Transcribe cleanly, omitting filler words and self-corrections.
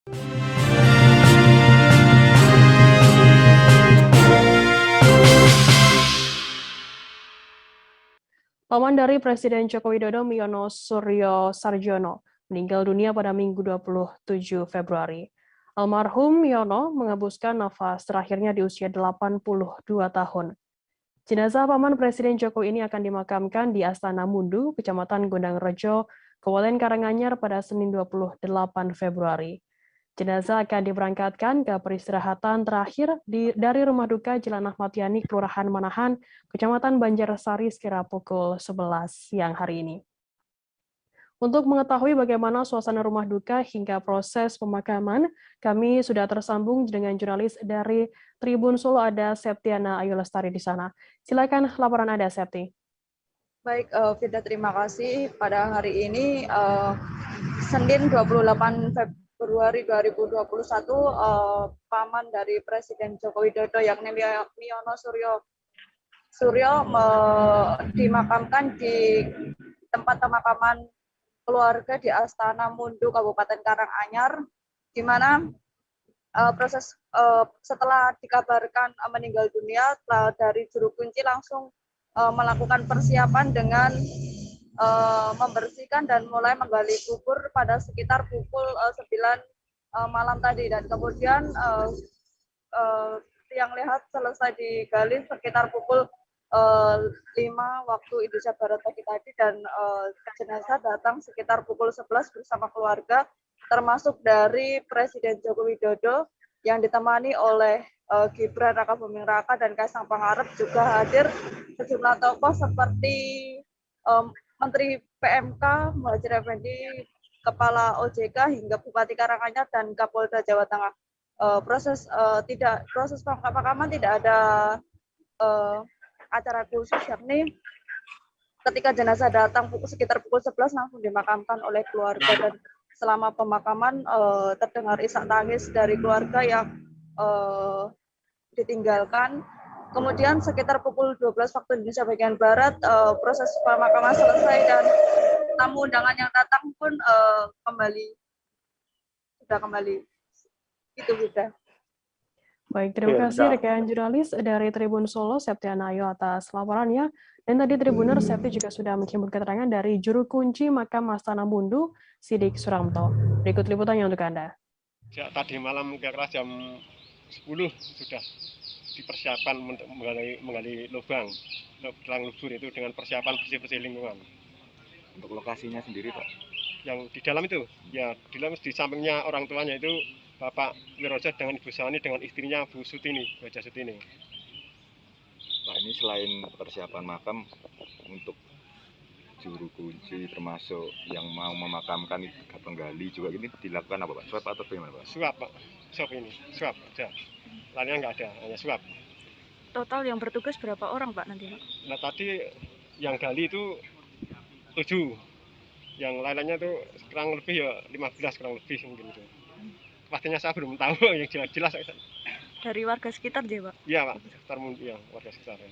Paman dari Presiden Joko Widodo, Miono Suryo Sarjono, meninggal dunia pada Minggu 27 Februari. Almarhum Miono menghabiskan nafas terakhirnya di usia 82 tahun. Jenazah Paman Presiden Jokowi ini akan dimakamkan di Astana Mundu, Kecamatan Gondang Rejo, Kabupaten Karanganyar pada Senin 28 Februari. Jenazah akan diberangkatkan ke peristirahatan terakhir dari Rumah Duka Jalan Ahmad Yani, Kelurahan Manahan, Kecamatan Banjarsari sekira pukul 11 siang hari ini. Untuk mengetahui bagaimana suasana rumah duka hingga proses pemakaman, kami sudah tersambung dengan jurnalis dari Tribun Solo, ada Septiana Ayu Lestari di sana. Silakan laporan Anda, Septi. Baik, Firda, terima kasih. Pada hari ini, Senin 28 Februari 2021, paman dari Presiden Joko Widodo, yakni Miono Suryo dimakamkan di tempat pemakaman keluarga di Astana Mundu, Kabupaten Karanganyar, di mana setelah dikabarkan meninggal dunia, dari juru kunci langsung melakukan persiapan dengan membersihkan dan mulai menggali kubur pada sekitar pukul 9 malam tadi, dan kemudian yang lihat selesai digali sekitar pukul 5 waktu Indonesia Barat pagi tadi, dan jenazah datang sekitar pukul 11 bersama keluarga, termasuk dari Presiden Joko Widodo yang ditemani oleh Gibran Rakabuming Raka dan Kaisang Pangarep. Juga hadir sejumlah tokoh seperti Menteri PMK Muhadjir Effendi, Kepala OJK, hingga Bupati Karanganyar dan Kapolda Jawa Tengah. Proses pemakaman tidak ada acara khusus, yakni ketika jenazah datang sekitar pukul 11 langsung dimakamkan oleh keluarga, dan selama pemakaman terdengar isak tangis dari keluarga yang ditinggalkan. Kemudian sekitar pukul 12 waktu Indonesia bagian Barat, proses pemakaman selesai dan tamu undangan yang datang pun sudah kembali. Itu sudah. Baik, terima kasih rekan jurnalis dari Tribun Solo, Septiana Ayu, atas laporannya. Dan tadi Tribuner, Septi juga sudah menghimpun keterangan dari juru kunci makam Astana Mundu, Sidik Suramto. Berikut liputannya untuk Anda. Sejak tadi malam kira-kira jam 10 sudah dipersiapkan untuk menggali lubang lubur itu dengan persiapan bersih-bersih lingkungan. Untuk lokasinya sendiri, Pak? Yang di dalam itu, ya di sampingnya orang tuanya itu Bapak Wiroja dengan Ibu Sani dengan istrinya Bu Sutini, Baja Sutini. Pak, ini selain persiapan makam, untuk juru kunci termasuk yang mau memakamkan penggali juga ini dilakukan apa, Pak? Swab atau bagaimana, Pak? Swab, Pak. Swab aja. Lainnya nggak ada, hanya swab. Total yang bertugas berapa orang, Pak, nanti, Pak? Nah, tadi yang gali itu 7. Yang lainnya tuh kurang lebih ya 15 kurang lebih mungkin itu. Pastinya saya belum tahu yang jelas. Dari warga sekitar, Pak? Iya, Pak. Sekitar ya, warga sekitar. Ya.